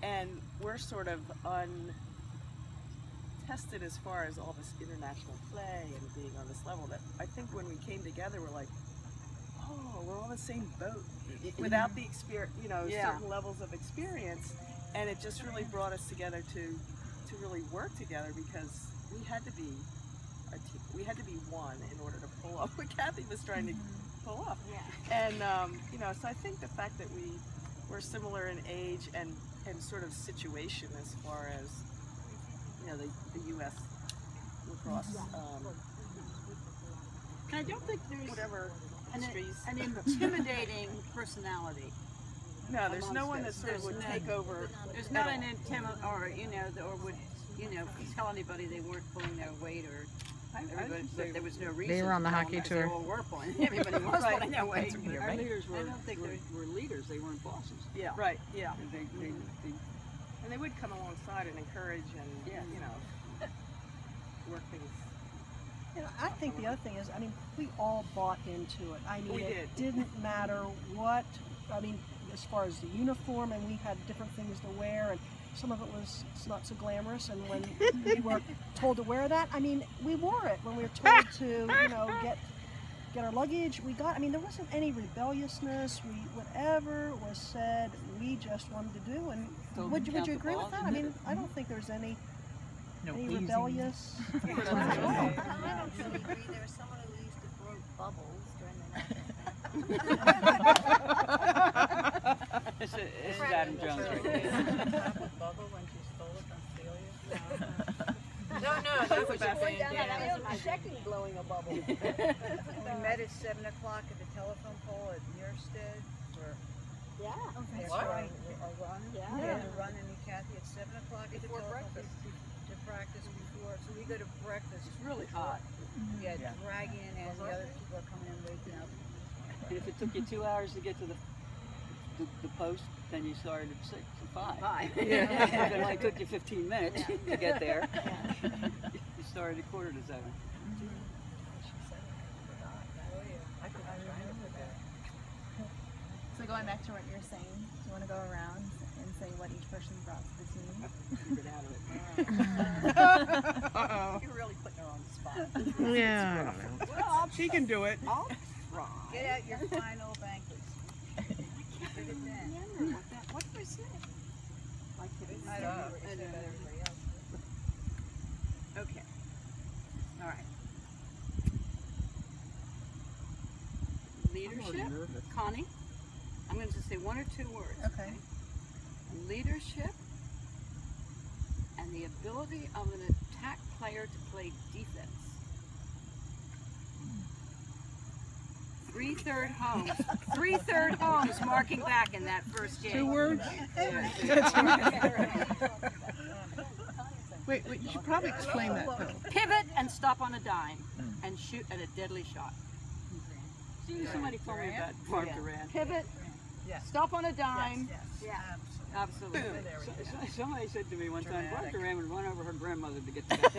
and we're sort of untested as far as all this international play and being on this level, that I think when we came together, we're like, oh, we're all in the same boat without the experience, you know, certain levels of experience, and it just really brought us together to really work together, because we had to be one in order to pull off what Kathy was trying to pull off. And you know, so I think the fact that we're similar in age and sort of situation as far as, you know, the U.S. lacrosse. I don't think there's whatever an intimidating personality. No, there's no one that sort of would take over. There's not an or you know, or would, you know, tell anybody they weren't pulling their weight, or everybody, but there was no reason. They were on the hockey tour. They all were pulling. Everybody was pulling their weight. Our leaders were, I don't think they were leaders. They weren't bosses. Yeah. Right. Yeah. And they would come alongside and encourage and you know, work things. You know, I think the other thing is, I mean, we all bought into it. I mean, it didn't matter what, I mean, as far as the uniform, and we had different things to wear, and some of it was not so glamorous, and when we were told to wear that, I mean, we wore it. When we were told to, you know, get our luggage, we got, I mean, there wasn't any rebelliousness. Whatever was said, we just wanted to do, and would you agree with that? I mean, I don't think there's any rebellious. I don't really agree. There was someone who used to blow bubbles during the night. This is Adam Jones right there. Bubble when she stole it from Celia? No, that was a thing. That was checking blowing a bubble. We met at 7 o'clock at the telephone pole at Ustt. That's right. Our run. We had to run into Kathy at 7 o'clock at the telephone pole to practice before. So we go to breakfast. It's really hot. Yeah, dragging, and the other people are coming in waking up. And if it took you 2 hours to get to the post, then you started at 6 or 5. If it only took you 15 minutes to get there, you started at 6:45. So going back to what you're saying, do you want to go around and say what each person brought to the team? Get out of it. You're really putting her on the spot. Yeah. Well, she can do it. I'll try. Get out your final banquets. What did I say? I don't know. Okay. All right. Leadership. Connie, I'm going to just say 1 or 2 words. Okay. Leadership and the ability of an attack player to play defense. 3/3 homes. 3/3 homes marking back in that first game. 2 words? Wait, you should probably explain that. Pivot and stop on a dime and shoot at a deadly shot. Somebody told me about Mark Durant. Pivot, stop on a dime. Absolutely. Somebody said to me one time, Mark Durant would run over her grandmother to get to that.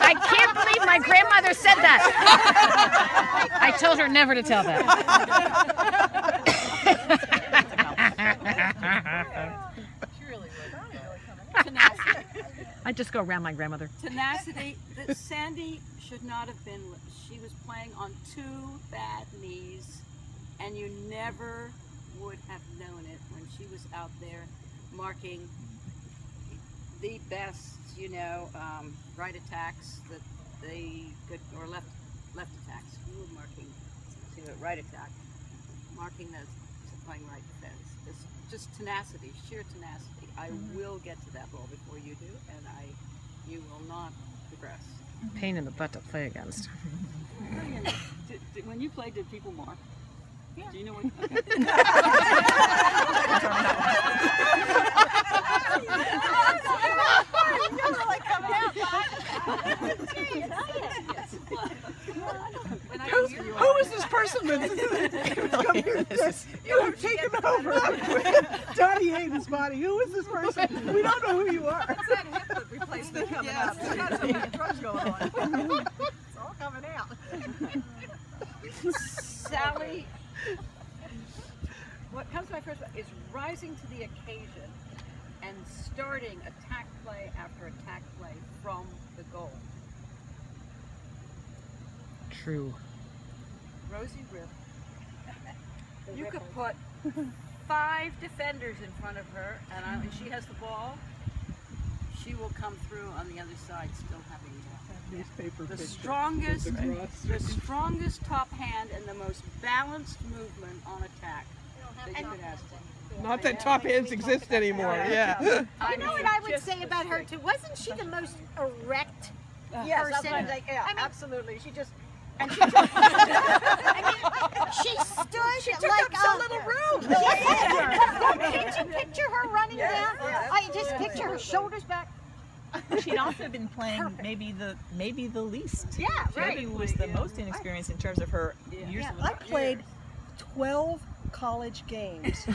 I can't believe my grandmother said that. I told her never to tell that. Tenacity. I just go around my grandmother. Tenacity. Sandy should not have been. She was playing on 2 bad knees, and you never would have known it when she was out there marking the best, you know, right attacks that they could, or left attacks. You were marking, see what, right attack, marking those, playing right defense. Just tenacity, sheer tenacity. I will get to that ball before you do, and you will not progress. Pain in the butt to play against. When you played, did people mark? Yeah. Do you know what? Okay. Who is this person that's you have taken over Donnie Hayden's body? Who is this person? We don't know who you are. It's that hip replacement coming up. There's got some drugs going on. It's all coming out. Sally, what comes to my first is rising to the occasion and starting attack play after attack play from the goal. True. Rosie Rip. You could put 5 defenders in front of her, and when she has the ball, she will come through on the other side, still having the strongest top hand and the most balanced movement on attack that you could ask for. Not that top hands exist anymore. Yeah. You know what I would say about her too? Wasn't she the most erect person? Absolutely. She just. And she just, I mean, she stood She took like up so little room. Can't you picture her running down? I just picture her shoulders back. She'd also been playing maybe the least. Yeah, right. Maybe was the most inexperienced in terms of her years. Yeah, I played 12 college games,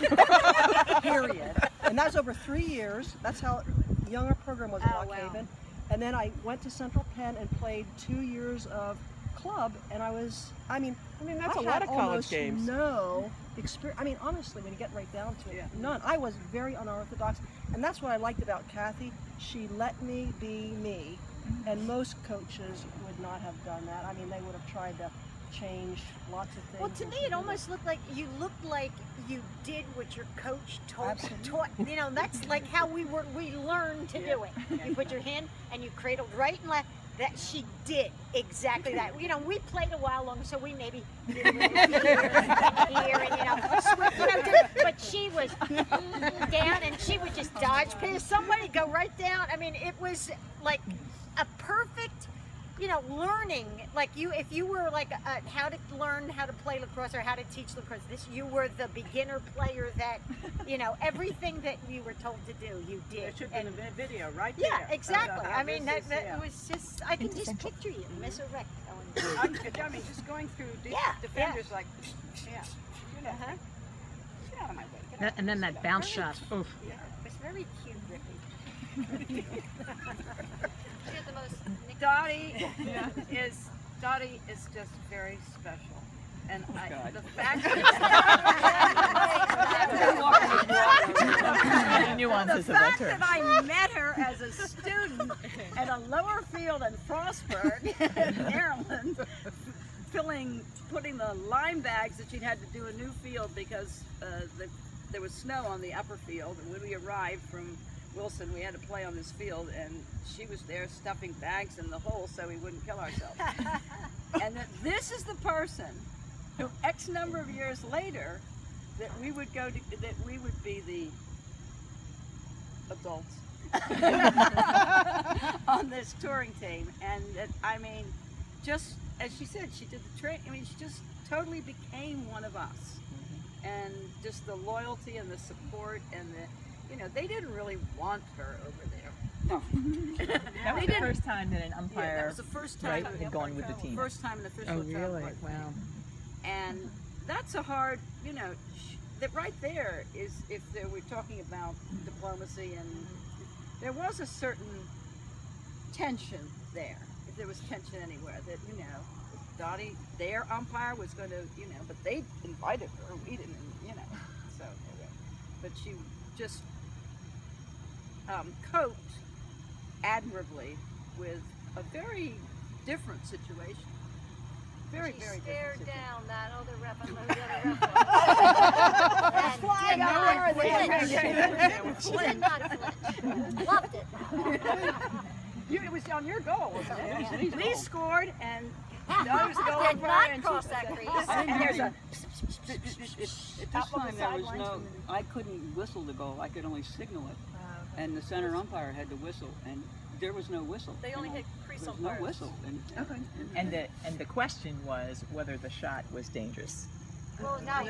period. And that was over 3 years. That's how young our program was in Lock Haven. And then I went to Central Penn and played 2 years of club, and I mean that's a lot of college games. No experience. I mean, honestly, when you get right down to it, none. I was very unorthodox, and that's what I liked about Kathy. She let me be me, and most coaches would not have done that. I mean, they would have tried to change lots of things. Well, to me, it almost looked like you did what your coach taught. You know, that's like how we learned to do it. You put your hand and you cradled right and left. That she did exactly that. You know, we played a while longer, so we maybe did a little here and but she was down, and she would just dodge past somebody, go right down. I mean, it was like a perfect, you know, learning. Like if you were like how to learn how to play lacrosse or how to teach lacrosse, you were the beginner player that, you know, everything that you were told to do, you did. There should have been a video right there. Yeah, exactly. I mean, that was just, I can just picture you, Miss Erect. I mean, just going through defenders like, get out of my way. And then that bounce shot. Oof. Yeah, it was very cute, Ricky. Dottie is just very special. And the fact that I met her as a student at a lower field in Frostburg, Maryland, putting the lime bags that she'd had to do a new field because there was snow on the upper field, and when we arrived from Wilson, we had to play on this field, and she was there stuffing bags in the hole so we wouldn't kill ourselves. And that this is the person who, X number of years later, that we would be the adults on this touring team. And that, I mean, just as she said, she did the train. I mean, she just totally became one of us. And just the loyalty and the support and the, you know, they didn't really want her over there. No. That was the first time that an umpire that was the first time had gone with the team. First time an official really? Wow. And that's a hard, you know, that right there is, if we're talking about diplomacy, and there was a certain tension there, if there was tension anywhere, that, you know, Dottie, their umpire was going to, you know, but they invited her, we didn't, you know, so anyway. But she just coped admirably with a very different situation. Very different. She stared down that other ref and the other ref. She did not flinch. Loved it. It was on your goal, wasn't it? Lee scored, and the others go did not cross that crease. And there's a... At this time, there was no, I couldn't whistle the goal. I could only signal it. And the center umpire had to whistle, and there was no whistle. They only had crease umpires. There was no whistle. And the question was whether the shot was dangerous. Well, no,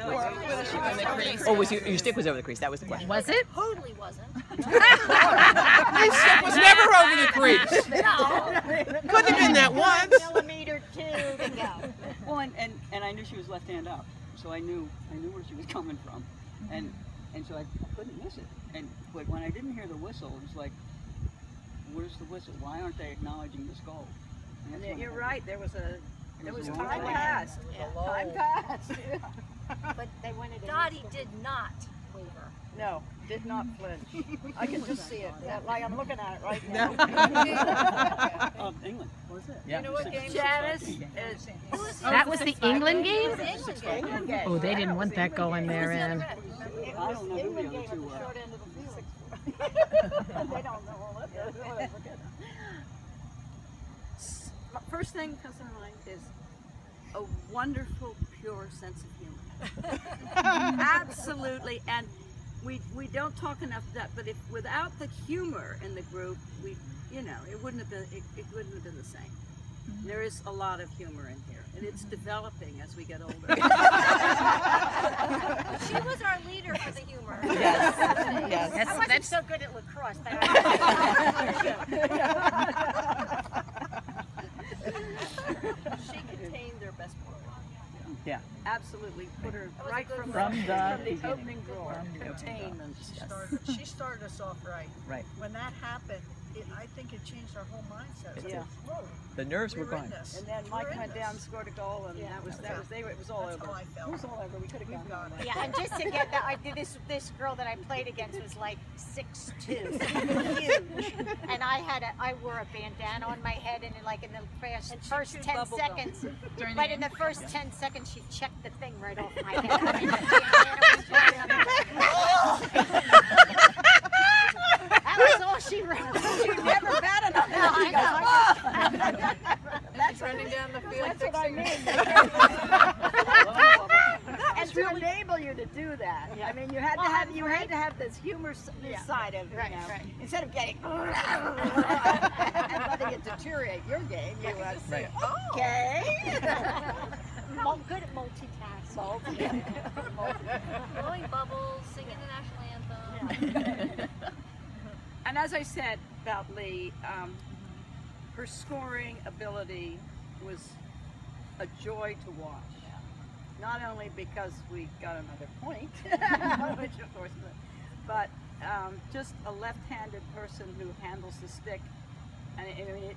your stick was over the crease. That was the question. Was it? Totally wasn't. My stick was never over the crease. No. Couldn't have been that once. Millimeter two to go. Well, and I knew she was left hand up, so I knew where she was coming from, and so I couldn't miss it. But when I didn't hear the whistle, it was like, where's the whistle? Why aren't they acknowledging this goal? And you're right. There was time passed. Time passed. But they wanted to. Dottie did not waver. No, did not flinch. I can just see it. Like I'm looking at it right now. England. Was it? You know what game? Janice is. That was the England game? It was the England game. Oh, they didn't want that going there, man. I don't know who the other two were. Short end of the field. They don't know all that. First thing that comes to mind is a wonderful, pure sense of humor. Absolutely, and we don't talk enough of that. But if without the humor in the group, it wouldn't have been it wouldn't have been the same. There is a lot of humor in here, and it's developing as we get older. She was our leader for the humor. Yes. Yes. I wasn't so good at lacrosse, but She contained their best part. Yeah. Absolutely, put her right from the opening drawer. Containment. She started us off right. Right. When that happened, I think it changed our whole mindset. It Like, did. whoa, The nerves were we're in gone. this. And then We're Mike in went this. down, scored a goal, and it was all That's over. how I It felt. was all over. We could have We've gone. got it. yeah, and just to get that, I did this girl that I played against was like 6'2", huge, and I wore a bandana on my head, and in the first 10 seconds, but in the first 10 seconds, she checked the thing right off my head. I mean, the bandana was right on the- That was all she wrote. She never batted on No, I know. That's running down the field. That's what I mean. And to enable you to do that, I mean, you had to have this humor side of Right. instead of getting and letting it deteriorate your game. You was Right. okay. Good at multitasking. Blowing bubbles, singing the national anthem. And as I said about Lee, her scoring ability was a joy to watch. Not only because we got another point, which of course, but just a left-handed person who handles the stick. And I mean,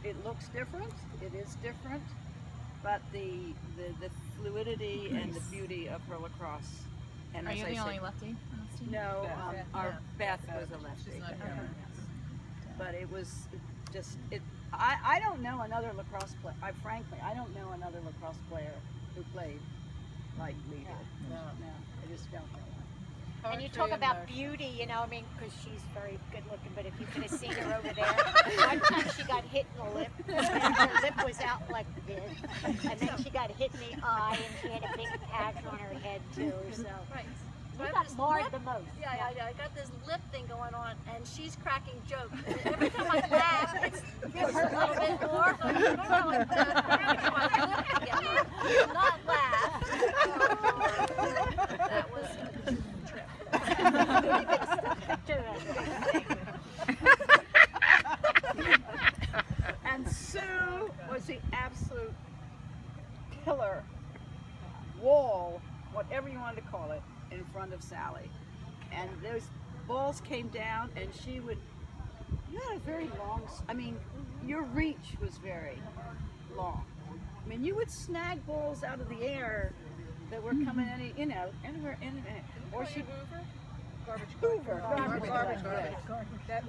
it looks different. It is different, but the fluidity and the beauty of her lacrosse. And Are as you I the said, only lefty on this team? no, our Beth. Beth was a lefty. She's not here. But it was just I don't know another lacrosse player. Frankly, I don't know another lacrosse player who played like we did. No, I just don't know. And you talk about beauty, I mean, because she's very good looking, but if you could have seen her over there, one time she got hit in the lip, and her lip was out like this, and then she got hit in the eye, and she had a big patch on her head too, so. Right. You I have got this marred lip- the most. Yeah, I got this lip thing going on, and she's cracking jokes. And every time I laugh, it hurts a little bit more. So I'm going to crack my lip together. Do not laugh. That was a And Sue was the absolute killer wall, whatever you wanted to call it, in front of Sally. And those balls came down, and she would, you had a very long, I mean, your reach was very long. I mean, you would snag balls out of the air that were coming anywhere, or she Hoover.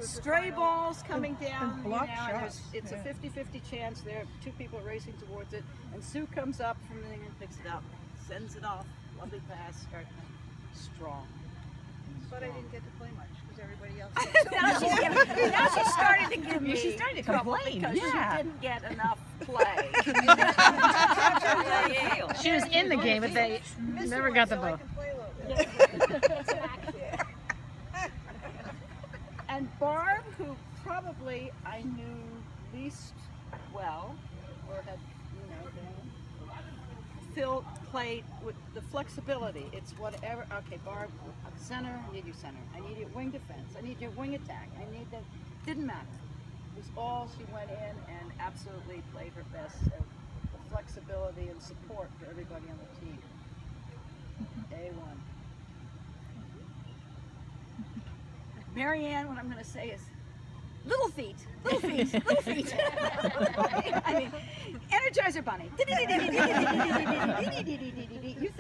Stray balls coming down, and it's a 50-50 chance. There are two people racing towards it, and Sue comes up from the thing and picks it up, sends it off, lovely pass, start strong. But I didn't get to play much because everybody else. now she's starting to give me She started to trouble complain, because yeah. she didn't get enough play. She was in the game, but they never got the ball. And Barb, who probably I knew least well, or had, Phil played with the flexibility. It's whatever. Okay, Barb, center. I need you center. I need you wing defense. I need your wing attack. I need the. Didn't matter. It was all she went in and absolutely played her best. So the flexibility and support for everybody on the team. A1. Marianne, what I'm going to say is, little feet, little feet, little feet. I mean, Energizer Bunny. You think